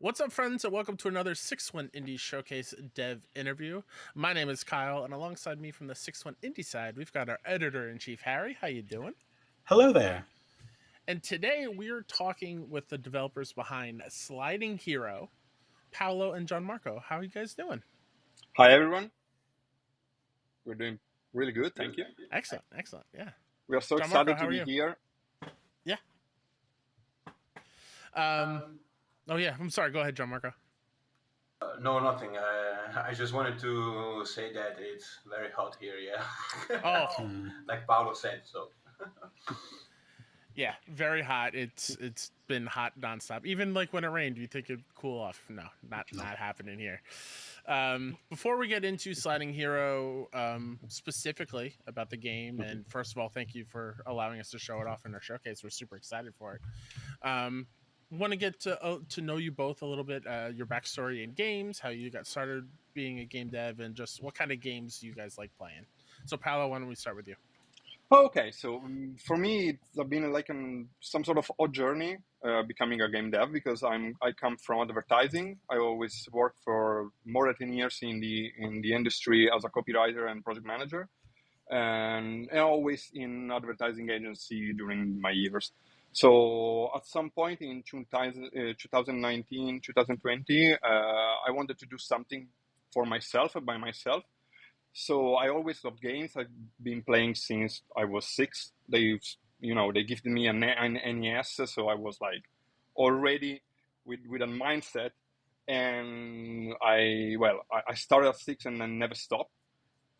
What's up, friends, and welcome to another 6-1 Indie Showcase Dev interview. My name is Kyle, and alongside me from the 6-1 Indie side, we've got our editor-in-chief, Harry. How you doing? Hello there. And today we're talking with the developers behind Sliding Hero, Paolo and Gianmarco. How are you guys doing? Hi, everyone. We're doing really good. Thank you. Excellent. Yeah. We are so Gianmarco, excited how to are be you? here. Yeah. Oh, yeah. I'm sorry. Go ahead, Gianmarco. No, nothing. I just wanted to say that it's very hot here, yeah. Oh, Like Paolo said, so. yeah. Very hot. It's been hot nonstop. Even like when it rained, you think it'd cool off. No, not happening here. Before we get into Sliding Hero specifically about the game, and first of all, thank you for allowing us to show it off in our showcase. We're super excited for it. Want to get to know you both a little bit, your backstory in games, how you got started being a game dev, and just what kind of games you guys like playing. So, Paolo, why don't we start with you? Okay, so for me, it's been like some sort of odd journey becoming a game dev because I come from advertising. I always worked for more than 10 years in the industry as a copywriter and project manager, and always in advertising agency during my years. So at some point in 2019, 2020, I wanted to do something for myself, by myself. So I always loved games. I've been playing since I was 6. They gifted me an NES, so I was like already with a mindset. And I started at 6 and then never stopped.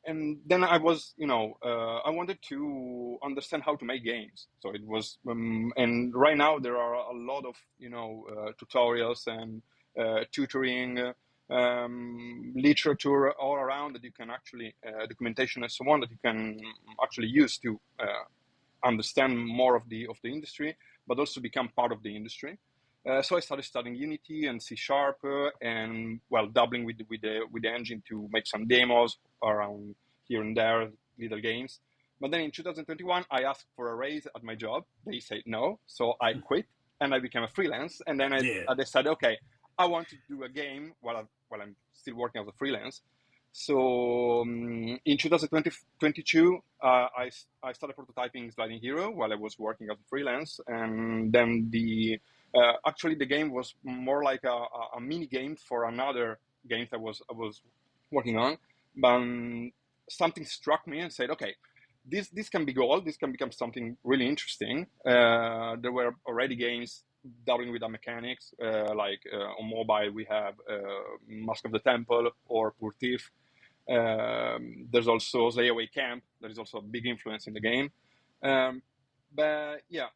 And then I was, I wanted to understand how to make games. So it was, and right now there are a lot of, tutorials and tutoring, literature all around that you can actually, documentation and so on that you can actually use to understand more of the industry, but also become part of the industry. So I started studying Unity and C#, and dabbling with the engine to make some demos around here and there, little games. But then in 2021, I asked for a raise at my job. They said no, so I quit and I became a freelance. And then I decided, okay, I want to do a game while I'm still working as a freelance. So in 2022, I started prototyping Sliding Hero while I was working as a freelance, and then actually the game was more like a mini game for another game that I was working on. But something struck me and said, okay, this can be gold. This can become something really interesting. There were already games dabbling with the mechanics, like on mobile we have Mask of the Temple or Poor Thief. There's also Layaway Camp. There is also a big influence in the game. But yeah,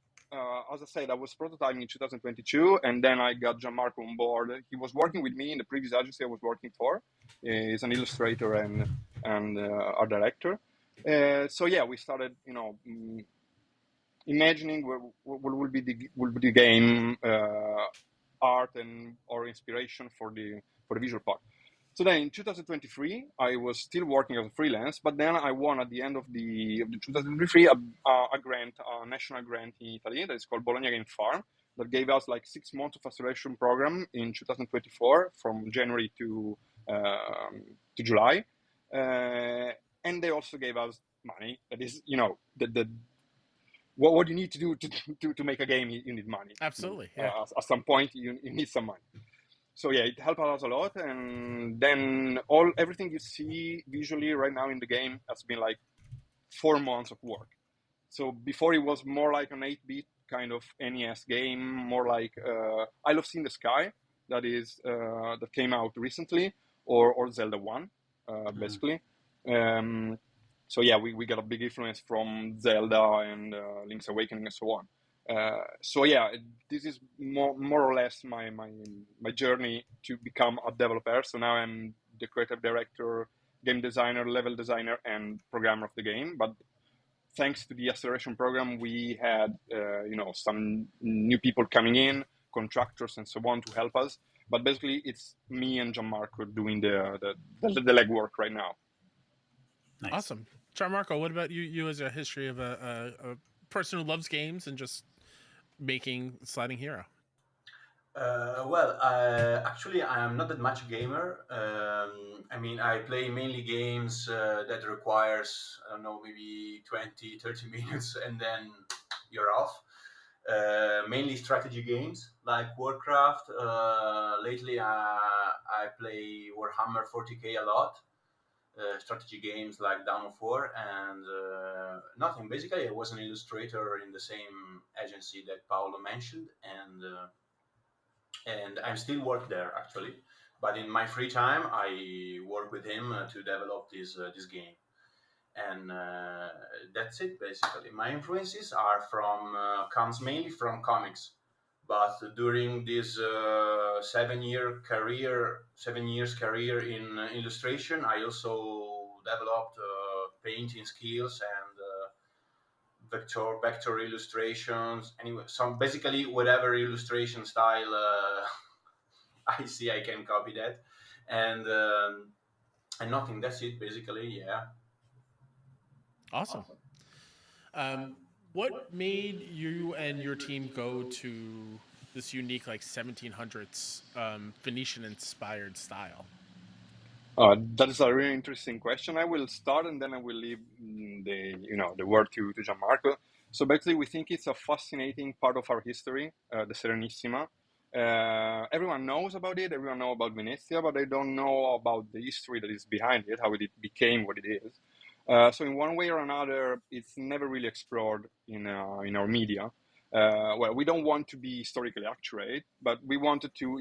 as I said, I was prototyping in 2022, and then I got Gianmarco on board. He was working with me in the previous agency I was working for. He's an illustrator and art director. So yeah, we started, imagining what will be the game art and or inspiration for the visual part. So then in 2023, I was still working as a freelance, but then I won at the end of the 2023 a grant, a national grant in Italy that is called Bologna Game Farm, that gave us like 6 months of acceleration program in 2024 from January to July, and they also gave us money. That is, what you need to do to make a game, you need money. Absolutely, yeah. At some point, you need some money. So yeah, it helped us a lot. And then everything you see visually right now in the game has been like 4 months of work. So before it was more like an 8-bit kind of NES game, more like I Love Seeing the Sky, that came out recently, or Zelda 1, basically. So yeah, we got a big influence from Zelda and Link's Awakening and so on. So yeah, this is more or less my journey to become a developer. So now I'm the creative director, game designer, level designer, and programmer of the game. But thanks to the acceleration program, we had some new people coming in, contractors and so on to help us. But basically, it's me and Gianmarco doing the legwork right now. Nice. Awesome. Gianmarco, what about you? You as a history of a person who loves games and just making Sliding Hero. Actually, I am not that much a gamer. I mean, I play mainly games that requires, I don't know, maybe 20, 30 minutes and then you're off. Mainly strategy games like Warcraft. Lately, I play Warhammer 40k a lot. Strategy games like Dawn of War and nothing. Basically, I was an illustrator in the same agency that Paolo mentioned, and I'm still work there actually. But in my free time, I work with him to develop this game, and that's it basically. My influences are from comes mainly from comics, but during this 7 years career in illustration, I also developed painting skills and vector illustrations. Anyway, some basically whatever illustration style I see, I can copy that, and and nothing. That's it basically. Yeah. Awesome. Um, what made you and your team go to this unique, like 1700s Venetian inspired style? That is a really interesting question. I will start and then I will leave the word to Gianmarco. So basically, we think it's a fascinating part of our history, the Serenissima. Everyone knows about it. Everyone knows about Venezia, but they don't know about the history that is behind it, how it became what it is. So in one way or another, it's never really explored in our media. Well, we don't want to be historically accurate, but we wanted to,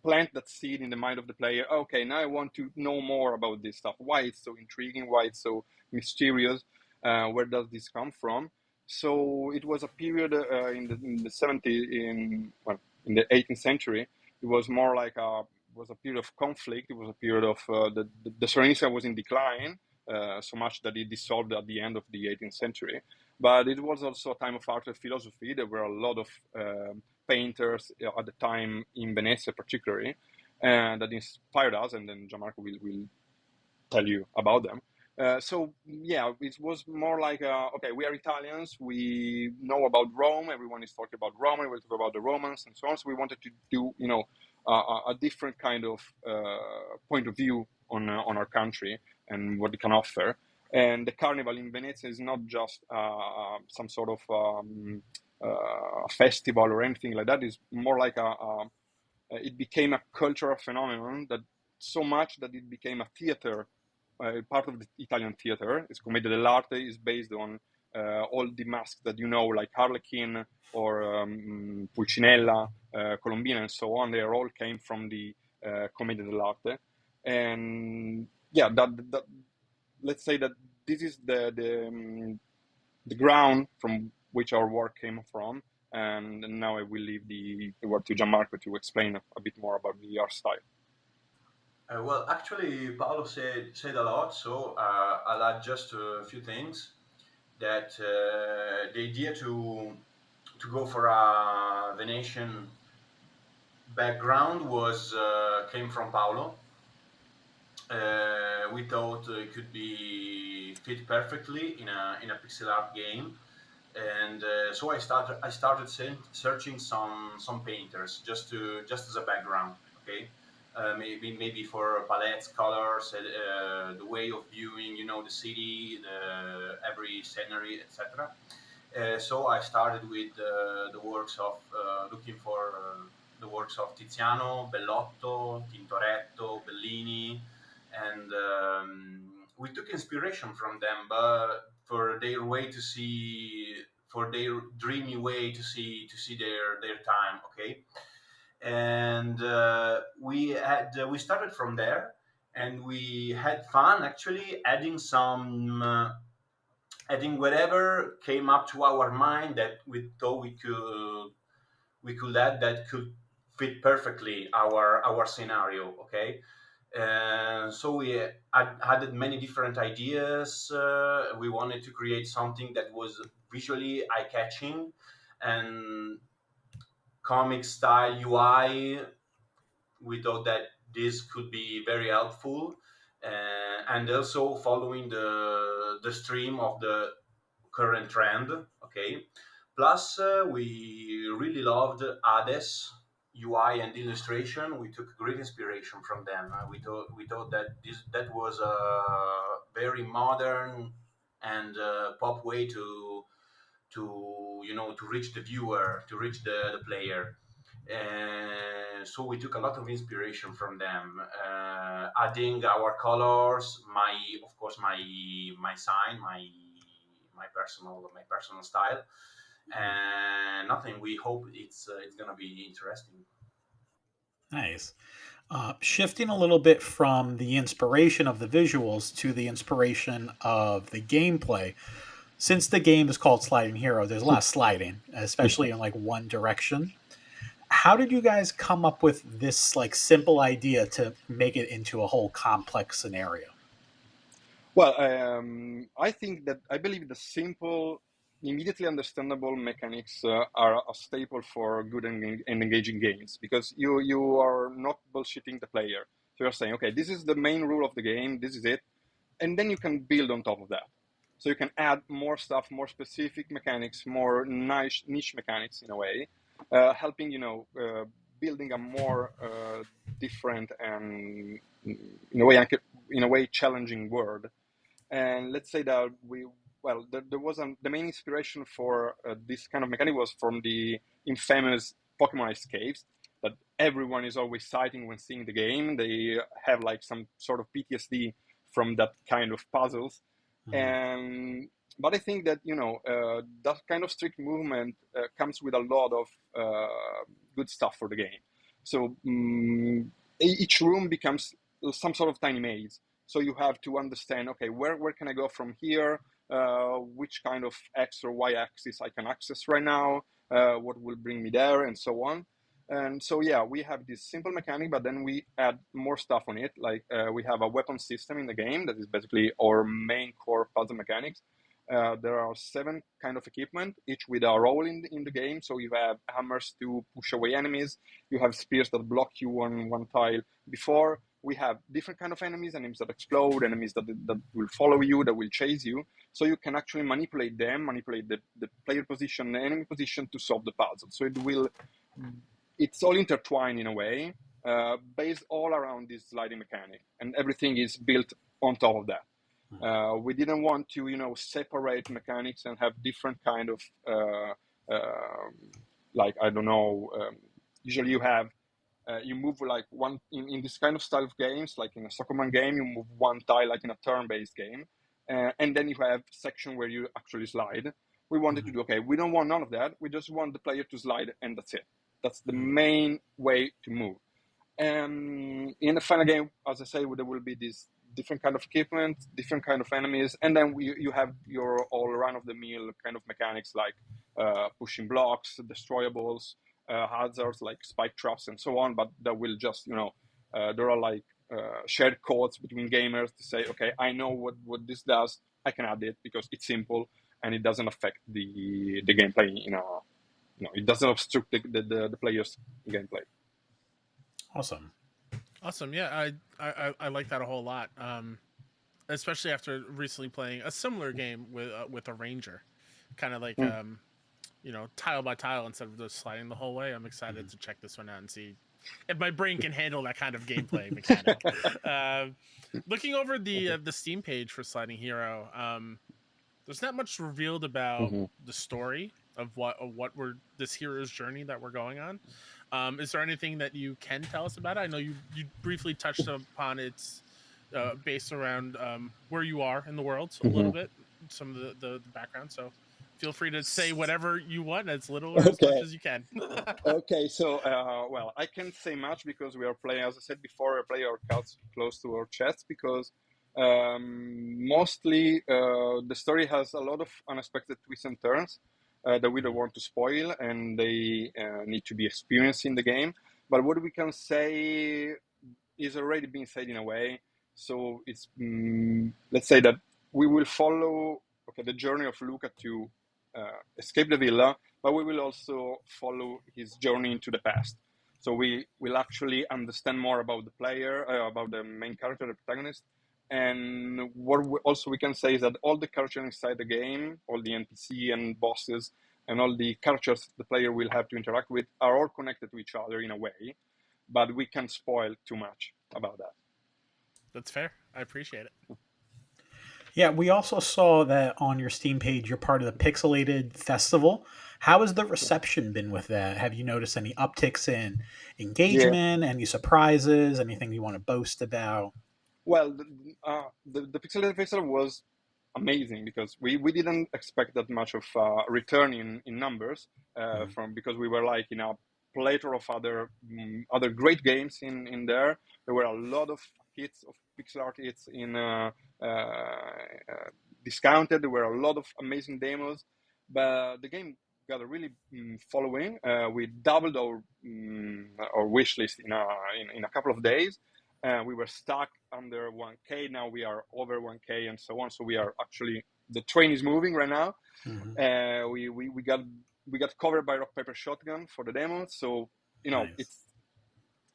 plant that seed in the mind of the player. Okay, now I want to know more about this stuff. Why it's so intriguing? Why it's so mysterious? Where does this come from? So it was a period in the 70s, in the 18th century. It was more like was a period of conflict. It was a period of the Serenissima was in decline so much that it dissolved at the end of the 18th century. But it was also a time of art and philosophy. There were a lot of painters at the time in Venice, particularly, and that inspired us. And then Gianmarco will tell you about them. So yeah, it was more like okay, we are Italians. We know about Rome. Everyone is talking about Rome. We talk about the Romans and so on. So we wanted to do a different kind of point of view on our country and what it can offer. And the carnival in Venice is not just some sort of festival or anything like that. It's more like it became a cultural phenomenon that so much that it became a theater, part of the Italian theater. It's Commedia dell'arte is based on all the masks that you know, like Harlequin or Pulcinella, Colombina, and so on. They all came from the Commedia dell'arte, and yeah, that let's say that this is the ground from which our work came from. And now I will leave the word to Gianmarco to explain a bit more about the art style. Well, actually, Paolo said a lot, so I'll add just a few things. That the idea to go for a Venetian background was came from Paolo. We thought it could be fit perfectly in a pixel art game, and so I started searching some painters just as a background. Okay, maybe for palettes, colors, the way of viewing, the city, every scenery, etc. So I started with the works of looking for the works of Tiziano, Bellotto, Tintoretto, Bellini, and we took inspiration from them, but for their way to see, for their dreamy way to see their time. Okay, and we started from there, and we had fun actually adding whatever came up to our mind that we thought we could add that could fit perfectly our scenario. Okay, so we added many different ideas. We wanted to create something that was visually eye-catching and comic style UI. We thought that this could be very helpful, and also following the stream of the current trend. Okay, Plus, we really loved Hades UI and illustration. We took great inspiration from them. We thought that that was a very modern and pop way to reach the viewer, to reach the player. And so we took a lot of inspiration from them, adding our colors, of course my sign, my personal style, and nothing. We hope it's gonna be interesting. Nice. Shifting a little bit from the inspiration of the visuals to the inspiration of the gameplay. Since the game is called Sliding Hero, there's a lot of sliding, especially in like one direction. How did you guys come up with this like simple idea to make it into a whole complex scenario? Well, I believe the simple, immediately understandable mechanics are a staple for good and engaging games, because you are not bullshitting the player. So you're saying, okay, this is the main rule of the game, this is it, and then you can build on top of that. So you can add more stuff, more specific mechanics, more niche mechanics in a way, helping building a more different and in a way challenging world. And let's say that there was the main inspiration for this kind of mechanic was from the infamous Pokemon escapes that everyone is always citing when seeing the game. They have like some sort of PTSD from that kind of puzzles. And but I think that that kind of strict movement comes with a lot of good stuff for the game. So each room becomes some sort of tiny maze. So you have to understand, okay, where can I go from here? Which kind of X or Y axis I can access right now? What will bring me there, and so on. And so, yeah, we have this simple mechanic, but then we add more stuff on it. Like we have a weapon system in the game that is basically our main core puzzle mechanics. There are 7 kind of equipment, each with a role in the game. So you have hammers to push away enemies. You have spears that block you on one tile. Before, we have different kind of enemies that explode, enemies that will follow you, that will chase you. So you can actually manipulate them, manipulate the player position, the enemy position to solve the puzzle. So it's all intertwined in a way, based all around this sliding mechanic, and everything is built on top of that. We didn't want to, separate mechanics and have different kind of, like, I don't know, usually you move like one, in this kind of style of games, like in a Soccerman game, you move one tile like in a turn-based game, and then you have section where you actually slide. We wanted to do, okay, we don't want none of that. We just want the player to slide, and that's it. That's the main way to move. And in the final game, as I say, there will be this different kind of equipment, different kind of enemies, and then you have your all run-of-the-mill kind of mechanics like pushing blocks, destroyables, hazards like spike traps, and so on. But that will just, there are like shared codes between gamers to say, okay, I know what this does. I can add it because it's simple and it doesn't affect the gameplay it doesn't obstruct the player's gameplay. Awesome. Yeah, I like that a whole lot. Especially after recently playing a similar game with a ranger, kind of like tile by tile instead of just sliding the whole way. I'm excited to check this one out and see if my brain can handle that kind of gameplay mechanic. Looking over the Steam page for Sliding Hero, there's not much revealed about the story of what we're this hero's journey that we're going on. Is there anything that you can tell us about it? I know you briefly touched upon its based around where you are in the world a little bit, some of the background. So feel free to say whatever you want, as little or as much as you can. Okay, so well, I can't say much because we are playing, as I said before, we play our cards close to our chests because mostly the story has a lot of unexpected twists and turns that we don't want to spoil, and they need to be experienced in the game. But what we can say is already being said in a way. So it's let's say that we will follow the journey of Luca to escape the villa, but we will also follow his journey into the past. So we will actually understand more about the player, about the main character, the protagonist. And what also we can say is that all the characters inside the game, all the NPC and bosses, and all the characters the player will have to interact with are all connected to each other in a way, but we can't spoil too much about that. That's fair. I appreciate it. Yeah, we also saw that on your Steam page, you're part of the Pixelated Festival. How has the reception been with that? Have you noticed any upticks in Yeah. engagement, any surprises, anything you want to boast about? Well, the Pixelated Festival was amazing because we didn't expect that much of return in numbers from, because we were like in a plethora of other great games in there. There were a lot of hits of pixel art hits in discounted. There were a lot of amazing demos, but the game got a really following. We doubled our wish list in a couple of days. We were stuck under 1K. Now we are over 1K and so on. So we are actually, the train is moving right now. We got covered by Rock Paper Shotgun for the demo. So Nice.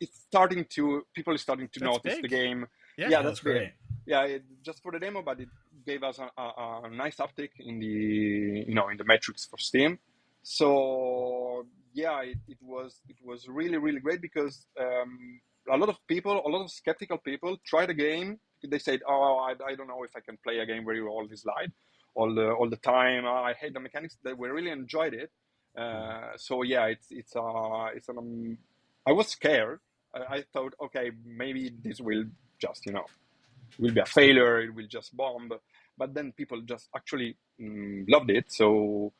it's starting to, people are starting to That's notice big. the game. Yeah, That's big. great. Yeah, just for the demo, but it gave us a nice uptick in the in the metrics for Steam. So yeah, it was really great because a lot of skeptical people try the game. They said, "Oh, I don't know if I can play a game where you always lied all the time. I hate the mechanics." They really enjoyed it. So yeah, I was scared. I thought, okay, maybe this will just will be a failure. It will just bomb. But then people just actually loved it. So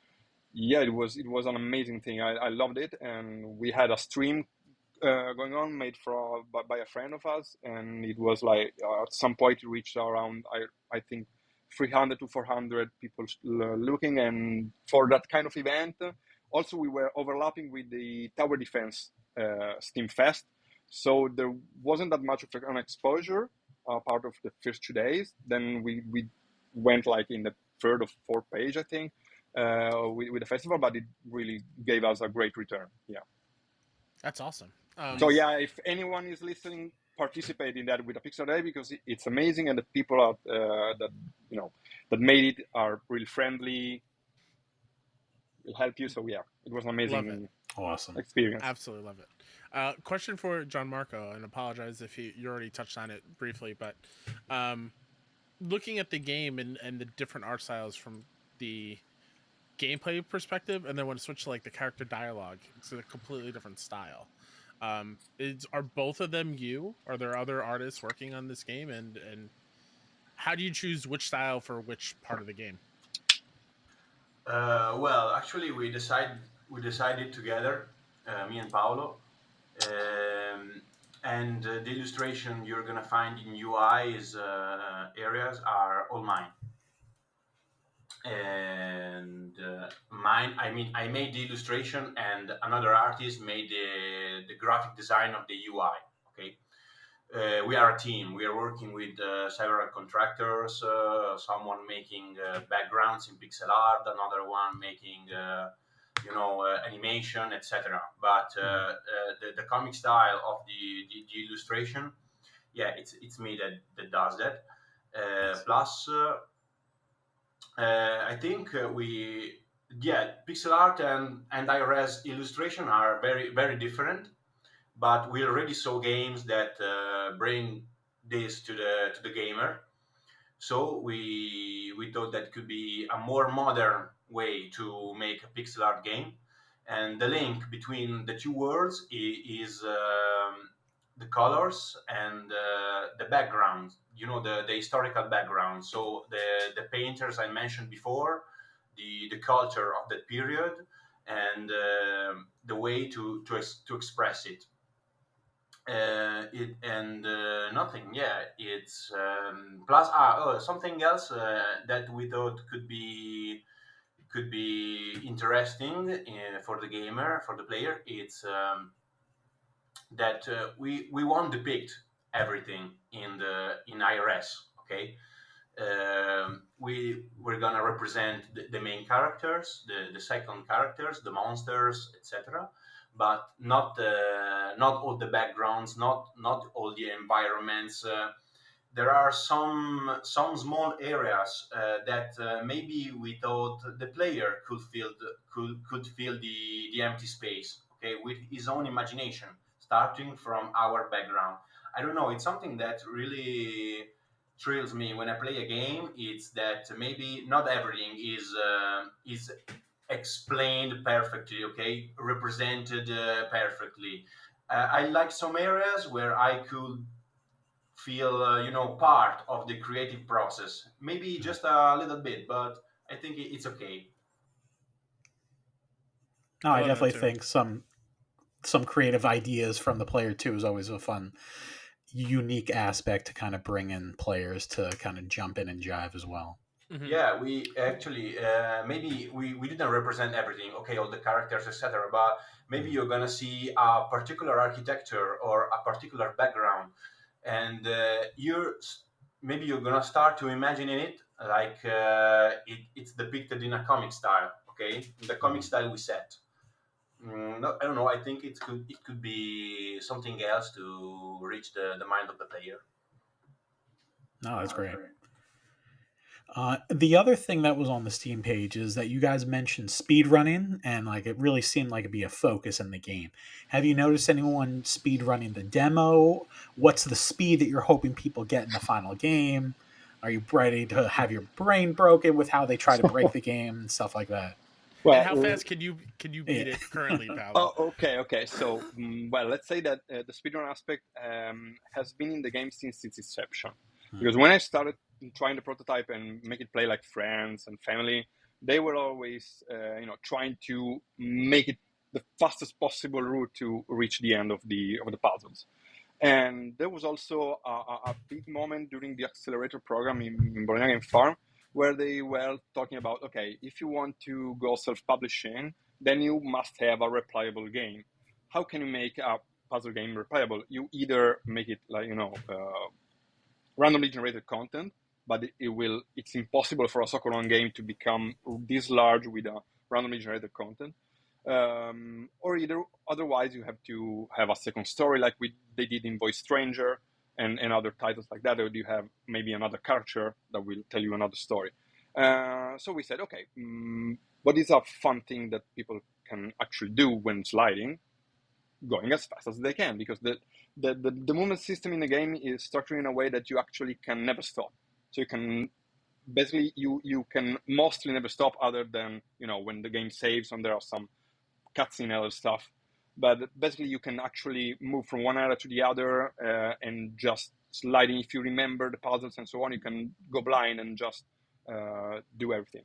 yeah, it was an amazing thing. I loved it, and we had a stream going on made by a friend of us, and it was like at some point it reached around I think 300 to 400 people looking, and for that kind of event, also we were overlapping with the Tower Defense Steam Fest, so there wasn't that much of an exposure part of the first 2 days. Then we went like in the third or fourth page, I think, with the festival, but it really gave us a great return. Yeah. that's awesome. So yeah, if anyone is listening, participate in that with a Pixel Day, because it's amazing, and the people out that made it are really friendly, will help you. So yeah, it was an amazing Awesome experience. Absolutely love it. Question for John Marco, and apologize if you already touched on it briefly, but looking at the game and the different art styles from the gameplay perspective, and then when it switched to like the character dialogue, it's a completely different style. Are both of them you? Are there other artists working on this game, and how do you choose which style for which part of the game? Well, actually, we decided together, me and Paolo, um, and the illustration you're gonna find in UI's areas are all mine. And mine, I mean, I made the illustration, and another artist made the graphic design of the UI. Okay. We are a team. We are working with several contractors. Someone making backgrounds in pixel art, another one making, animation, etc. But the comic style of the illustration, yeah, it's me that does that. Plus, I think pixel art and IRS illustration are very very different, but we already saw games that bring this to the gamer. So we thought that could be a more modern way to make a pixel art game, and the link between the two worlds is the colors and the background. The historical background. So the painters I mentioned before, the culture of that period, and the way to express it. It and nothing. Yeah, it's plus something else that we thought could be interesting for the gamer, for the player. It's that we won't depict everything in IRS. Okay, we're gonna represent the main characters, the second characters, the monsters, etc. But not all the backgrounds, not all the environments. there are some small areas that maybe we thought the player could fill the empty space, okay, with his own imagination, starting from our background. I don't know. It's something that really thrills me when I play a game. It's that maybe not everything is explained perfectly, okay, represented perfectly. I like some areas where I could feel part of the creative process, maybe just a little bit, but I think it's okay. No, I I love that definitely too. think some creative ideas from the player too is always a fun, unique aspect to kind of bring in players to kind of jump in and jive as well. Hmm. Yeah, we actually maybe we didn't represent everything, okay, all the characters, etc., but maybe you're gonna see a particular architecture or a particular background, and maybe you're gonna start to imagine it like it's depicted in a comic style, okay, in the comic style we set. No, I don't know. I think it could be something else to reach the mind of the player. No, that's great. The other thing that was on the Steam page is that you guys mentioned speed running, and like it really seemed like it'd be a focus in the game. Have you noticed anyone speed running the demo? What's the speed that you're hoping people get in the final game? Are you ready to have your brain broken with how they try to break the game and stuff like that? And Well, how fast can you beat Yeah. it currently, Paolo? oh, okay. So, well, let's say that the speedrun aspect has been in the game since its inception. Because when I started trying the prototype and make it play like friends and family, they were always, trying to make it the fastest possible route to reach the end of the puzzles. And there was also a big moment during the accelerator program in Bologna Game Farm where they were talking about, okay, if you want to go self-publishing, then you must have a replayable game. How can you make a puzzle game replayable? You either make it like, randomly generated content, but it's impossible for a soccer run game to become this large with a randomly generated content. Or either otherwise you have to have a second story like they did in Voice Stranger and other titles like that, or you have maybe another character that will tell you another story. So we said, okay, what is a fun thing that people can actually do when sliding? Going as fast as they can, because the movement system in the game is structured in a way that you actually can never stop. So you can basically you can mostly never stop, other than when the game saves and there are some cutscene and other stuff. But basically you can actually move from one area to the other and just sliding. If you remember the puzzles and so on, you can go blind and just do everything.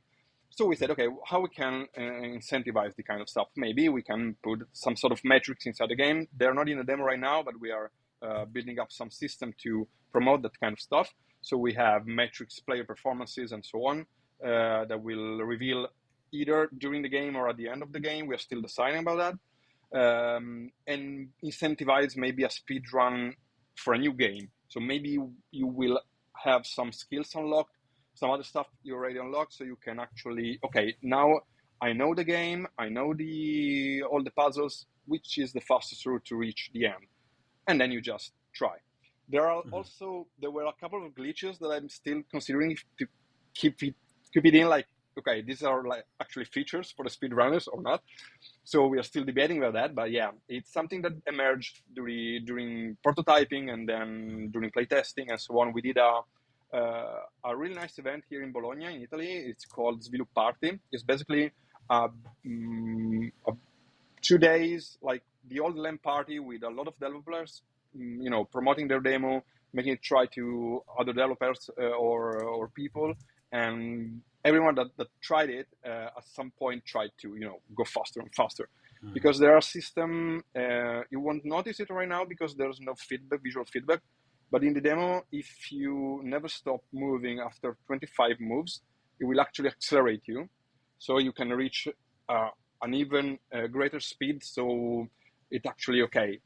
So we said, okay, how we can incentivize the kind of stuff? Maybe we can put some sort of metrics inside the game. They're not in the demo right now, but we are building up some system to promote that kind of stuff. So we have metrics, player performances, and so on that will reveal either during the game or at the end of the game. We are still deciding about that. And incentivize maybe a speed run for a new game. So maybe you will have some skills unlocked, some other stuff you already unlocked, so you can actually, okay, now I know the game, I know all the puzzles, which is the fastest route to reach the end, and then you just try. There were a couple of glitches that I'm still considering if to keep it in, like, okay, these are like actually features for the speedrunners or not. So we are still debating about that, but yeah, it's something that emerged during prototyping and then during playtesting and so on. We did a really nice event here in Bologna, in Italy. It's called Svilup Party. It's basically a 2 days, like the old LAN party with a lot of developers, promoting their demo, making it try to other developers or people, and everyone that tried it at some point tried to go faster and faster, because there are system you won't notice it right now because there's no visual feedback, but in the demo, if you never stop moving after 25 moves, it will actually accelerate you, so you can reach an even greater speed. So it actually, okay,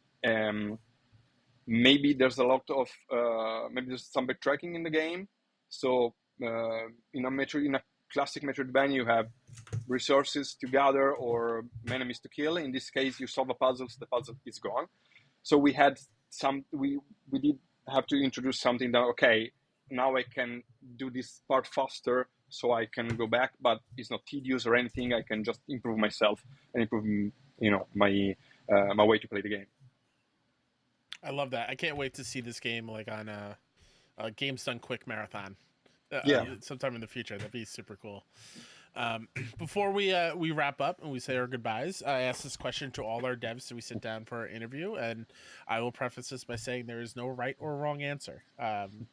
maybe there's a lot of maybe there's some backtracking in the game. So in a classic Metroidvania, you have resources to gather or enemies to kill. In this case, you solve the puzzle is gone. So we did have to introduce something that, okay, now I can do this part faster, so I can go back, but it's not tedious or anything. I can just improve myself and improve, my my way to play the game. I love that. I can't wait to see this game like on a Games Done Quick marathon. Yeah. Sometime in the future. That'd be super cool. Before we wrap up and we say our goodbyes, I ask this question to all our devs so we sit down for our interview, and I will preface this by saying there is no right or wrong answer.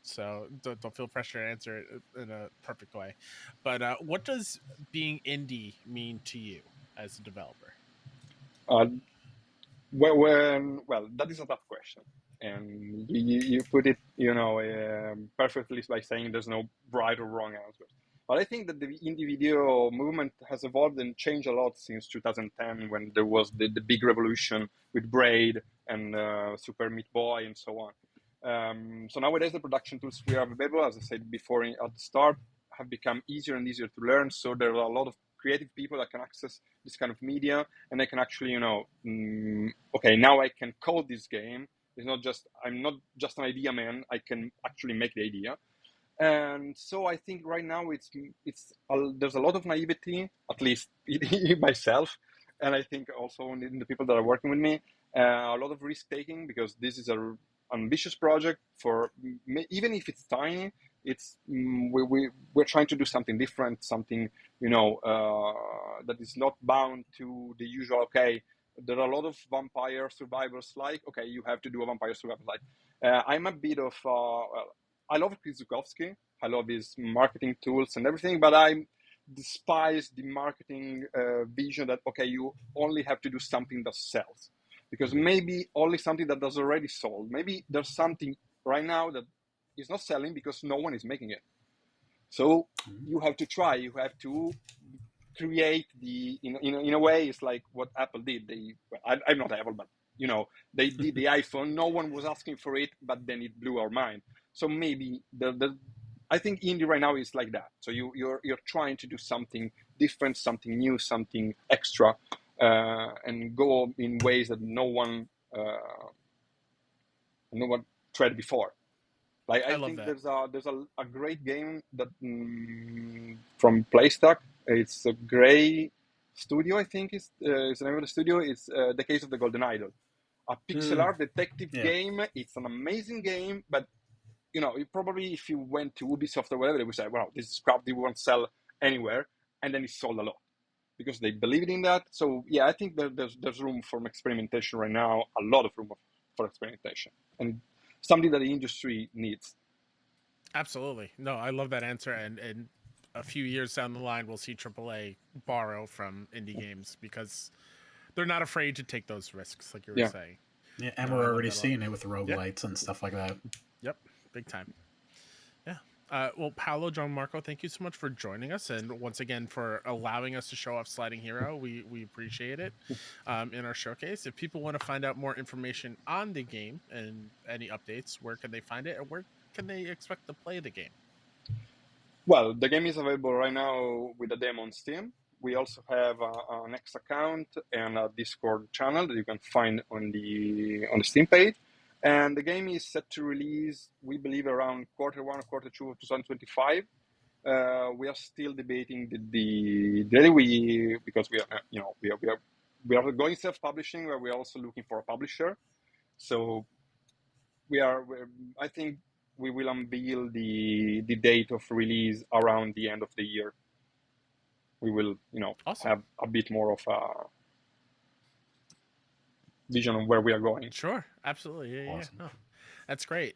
So don't feel pressure to answer it in a perfect way. But what does being indie mean to you as a developer? Well, that is a tough question, and you put it, perfectly by saying there's no right or wrong answer. But I think that the indie video movement has evolved and changed a lot since 2010, when there was the big revolution with Braid and Super Meat Boy and so on. So nowadays the production tools we have available, as I said before at the start, have become easier and easier to learn. So there are a lot of creative people that can access this kind of media, and they can actually, okay, now I can code this game. I'm not just an idea man. I can actually make the idea. And so I think right now there's a lot of naivety, at least in myself, and I think also in the people that are working with me, a lot of risk taking, because this is a ambitious project. For even if it's tiny, it's we're trying to do something different, something that is not bound to the usual. Okay, there are a lot of vampire survivors. Like, okay, you have to do a vampire survivor. Like, I'm a bit of I love Chris Zukowski. I love his marketing tools and everything, but I despise the marketing vision that, okay, you only have to do something that sells. Because maybe only something that does already sold. Maybe there's something right now that is not selling because no one is making it. So you have to try. You have to create in a way, it's like what Apple did. I'm not Apple, but they did the iPhone. No one was asking for it, but then it blew our mind. So maybe I think indie right now is like that. So you're trying to do something different, something new, something extra, and go in ways that no one tried before. Like, I think that. there's a great game that from Playstack. It's a Gray Studio, I think is the name of the studio. It's The Case of the Golden Idol, a pixel art detective game. It's an amazing game, but probably if you went to Ubisoft or whatever, they would say, "Wow, this is crap. They won't sell anywhere," and then it sold a lot because they believed in that. So yeah, I think there's room for experimentation right now. A lot of room for experimentation, and something that the industry needs. Absolutely. No, I love that answer. And a few years down the line, we'll see AAA borrow from indie games because they're not afraid to take those risks, like you were saying. Yeah, and we're already seeing it with the roguelites and stuff like that. Yep, big time. Yeah. Well, Paolo, Gianmarco, thank you so much for joining us, and once again for allowing us to show off Sliding Hero. We appreciate it in our showcase. If people want to find out more information on the game and any updates, where can they find it, and where can they expect to play the game? Well, the game is available right now with a demo on Steam. We also have an X account and a Discord channel that you can find on the Steam page. And the game is set to release, we believe, around Q1 or Q2 of 2025. We are still debating the day because we are going self-publishing, where we are also looking for a publisher. So I think we will unveil the date of release around the end of the year. We will, Awesome. have a bit more of a vision on where we are going. Sure, absolutely. Yeah, Awesome. yeah. No, that's great.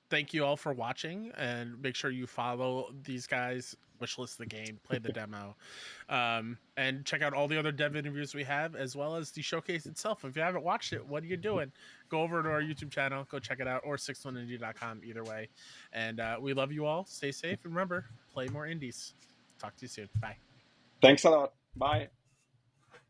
Thank you all for watching, and make sure you follow these guys, wishlist the game, play the demo, and check out all the other dev interviews we have, as well as the showcase itself. If you haven't watched it, what are you doing? Go over to our YouTube channel, go check it out, or sixoneindie.com, either way. And we love you all. Stay safe, and remember, play more indies. Talk to you soon. Bye. Thanks a lot. Bye.